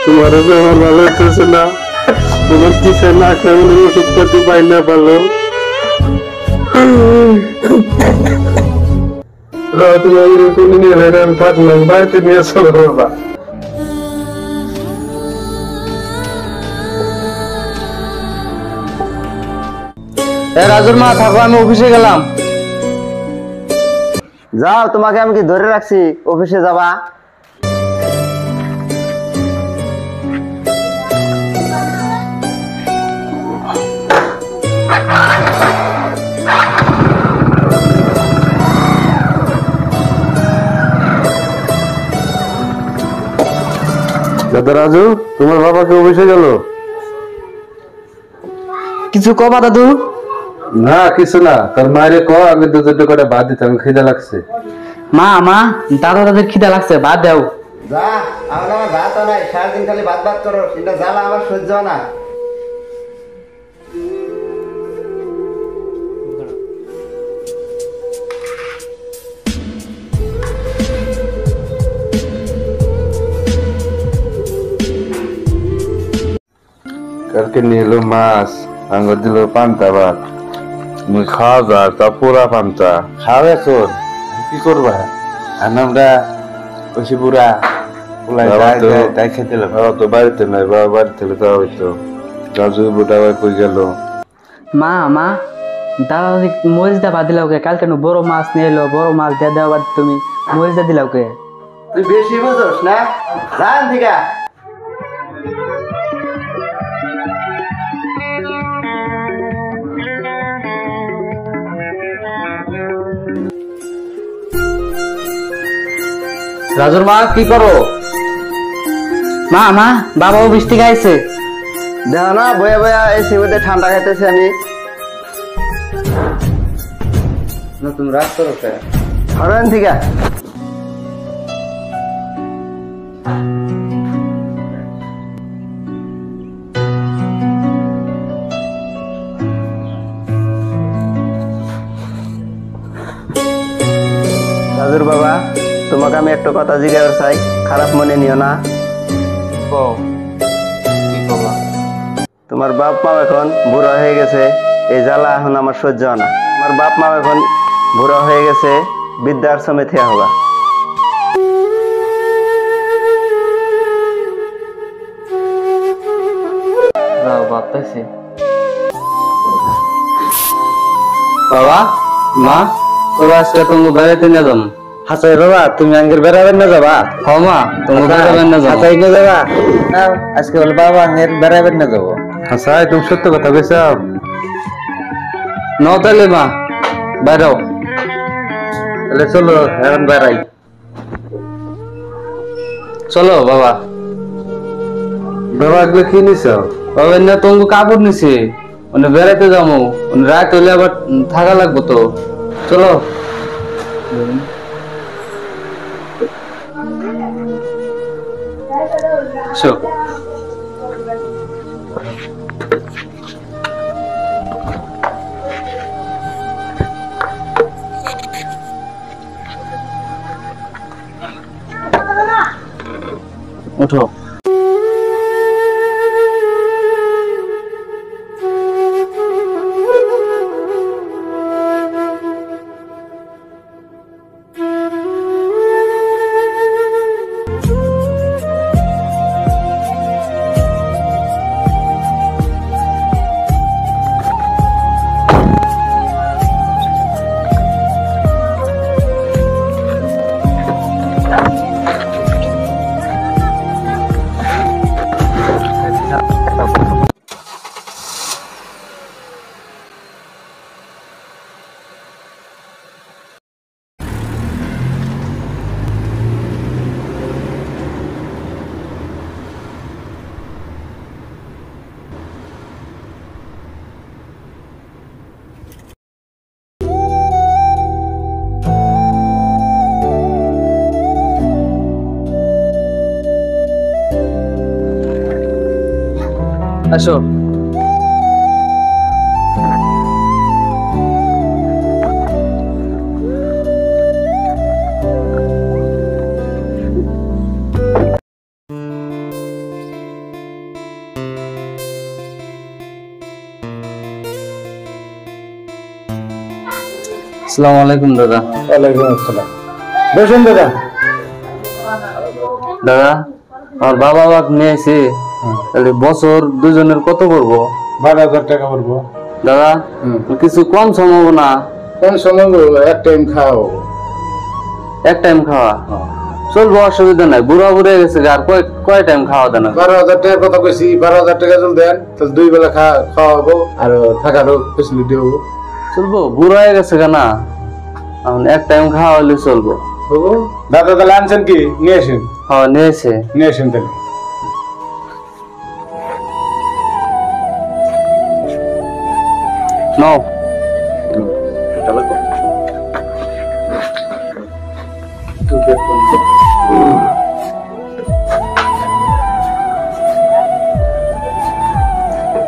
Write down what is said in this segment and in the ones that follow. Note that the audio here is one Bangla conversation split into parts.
তোমার আমার ভালো হইতেছে না, তোমার কিছু না খেয়ে ওষুধ পাতি পাই না ভালো। তোমার এরকম নিয়ে আমি পারলাম, বাড়িতে নিয়ে চলো বাবা। রাজুর মা থাকো, আমি অফিসে গেলাম। যাও, তোমাকে আমি কি ধরে রাখছি অফিসে যাবা? দাদা রাজু, তোমার বাবাকে অফিসে গেল? কিছু কবা দাদু? না কিছু না, তোর মায়ের ক আমি দুটো করে ভাত দিতাম, খিদে লাগছে। মা মা দাদা দাদের খিদা লাগছে, ভাত দাও। যা, আমার ভাত নাই, সারাদিন খালি ভাত ভাত করো, সেটা জ্বালা আমার সহ্য না। কালকে নিয়ে এলো মাছ, আঙ্গুর দিল পান্তা ভাত, তুমি খাওয়া যা, তা পুরা পান্তা খাওয়া চোর কি করবা? আর আমরা বেশি পুরা তাই খেতে বাবা তো বাড়িতে নাই, বাবা বাড়িতে তাও হইতো। রাজু বুটা কই গেল? মা মা দাদা দাদি মরিচ দা বাদ দিলাও কে? কালকে বড় মাছ নিয়ে এলো, বড় মাছ দিয়ে দেওয়া বাদ তুমি মরিচ দা দিলাও কে? তুই বেশি বুঝোস না, জান থেকে। রাজুর মা কি করো? মা মা বাবা অফিস থেকে আইছে। দেখো না, বয়া বয়া এসি মধ্যে ঠান্ডা খাইতেছি আমি। তুমি রাগ করো কে? হরেন থেকে রাজুর বাবা, তোমাকে আমি একটা কথা জিজ্ঞাসা চাই, খারাপ মনে নিও না। তোমার বাপ মা এখন বুড়া হয়ে গেছে, এই জ্বালা এখন আমার সহ্য হয় না। আমার বাপ মা এখন বুড়া হয়ে গেছে, বৃদ্ধাশ্রমে থিয়া হবা। বাবা মা তোরা আজকে তুমি বেড়াইতে নিয়ে যাম। হাসাই বাবা, তুমি আঙ্গের বেড়াবেন না যাবা? হ মা তুমি বেড়াবেন না যাও। হাসাই না যাবা? আজকে বলে বাবা আঙ্গের বেড়াবেন না যাবো। হাসাই তুমি সত্য কথা কইছ? ন তাহলে মা বাইরাও। তাহলে চলো এখন বেড়াই। চলো বাবা। বাবা এগুলো কি নিছ? বাবা না তোমাকে কাপড় নিছি, মানে বেড়াইতে যাবো, রাত হলে আবার থাকা লাগবো তো। চলো। চলো উঠো। আসো। আসসালামু আলাইকুম দাদা। ওয়ালাইকুম আসসালাম। বসুন দাদা। দাদা আমার বাবা বাক নিয়েছি, তাহলে বছর দুজনের কত করবো? 12,000 টাকা পড়বো। দাদা কিছু কম সম্ভব না? কোন সময় এক টাইম খাও? এক টাইম খাওয়া চলবো, অসুবিধা নাই। বুড়া বুড়ে গেছে, আর কয় টাইম খাওয়া দেন? 12,000 টাকার কথা কইছি, 12,000 টাকা যদি দেন তাহলে 2 বেলা খাওয়াবো আর থাকারও ফেসিলিটি হবো। চলবো, বুড়া হয়ে গেছে কেনা, এখন এক টাইম খাওয়া হলে চলবো। দাদা তাহলে আনছেন কি? নিয়ে আসেন। হ্যাঁ নিয়েছে। নিয়ে আসেন তাহলে। নাও।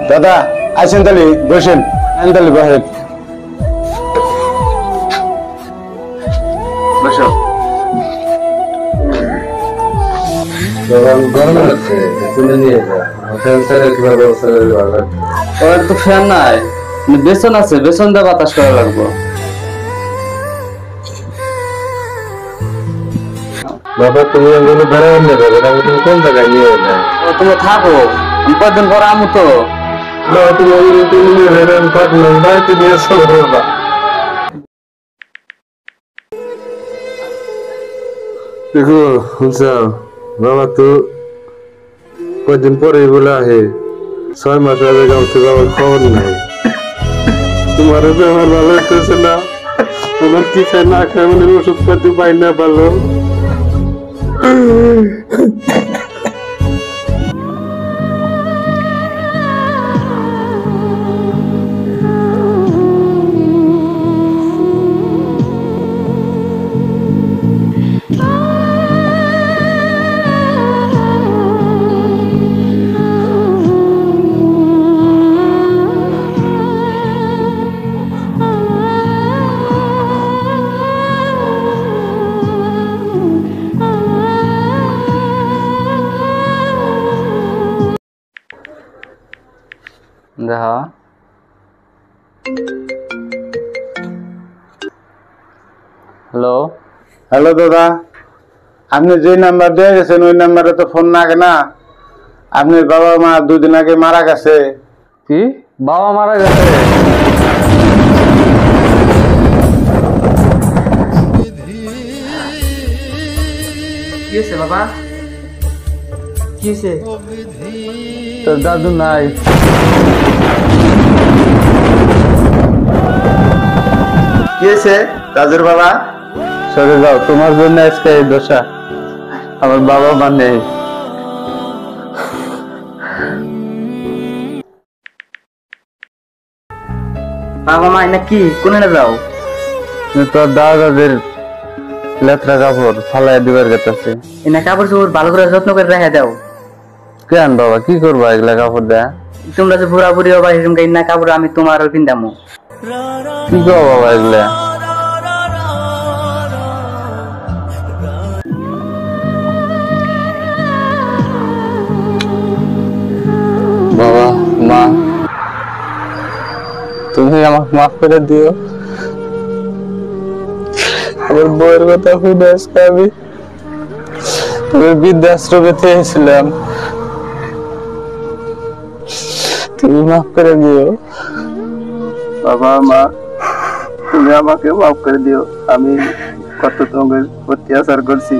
দাদা আসেন তাহলে, বসেন। তাহলে বসেন। বসো। গরম লাগছে, তুলে নিয়ে যা। ওর তো ফ্যান নাই, বেসন আছে, বেসন দিয়ে বাতাস করা লাগবো। বাবা তুমি এগুলো বেড়াবেন না, আমি তুমি কোন জায়গায় নিয়ে যাই? ও তুমি থাকো, আমি কয়েকদিন পরে আমু তো। তুমি নিয়ে বেড়ান থাকলেন, বাড়িতে নিয়ে চলো বাবা। দেখো হুসাম, বাবা তো কয়েকদিন পরে বলে আহে, 6 মাস আগে গাঁও থেকে আমার খবর নাই। তোমার ব্যবহার ভালো হইতেছে না, তোমার কি খায় না খায় মানে ওষুধ পাতি পাই না ভালো। দেখা। হ্যালো হ্যালো দাদা, আপনি যে নাম্বার দিয়ে গেছেন ওই নাম্বারে তো ফোন লাগে না। আপনার বাবা মা 2 দিন আগে মারা গেছে। কি? বাবা মারা গেছে? কি হয়েছে বাবা? কি হয়েছে? তোর দাদু নাই। কি হয়েছে দাদুর বাবা? সরে যাও, তোমার জন্য আজকে এই দশা। আমার বাবা মা নেই। বাবা মা না কি কোনে যাও? তোর দাদাদের লেত্রা কাপড় ফালাই দিবার গেছে। এনা কাপড় চোপড় ভালো করে যত্ন করে রেখে দাও। কেন বাবা, কি করবা এগুলা কাপড় দেয়া? তোমরা যে বুড়া বুড়ি হবা, এরকম না কাপড় আমি তোমার কিনতামো। কি গো বাবা এগুলা? বাবা মা, তুমি আমাকে মাফ করে দিও। আমার বউয়ের কথা শুনে আজকে আমি বৃদ্ধাশ্রমে থেকেছিলাম। তুমি মাফ করে দিও। বাবা মা, তুমি আমাকে মাফ করে দিও। আমি কত তোমাদের অত্যাচার করছি।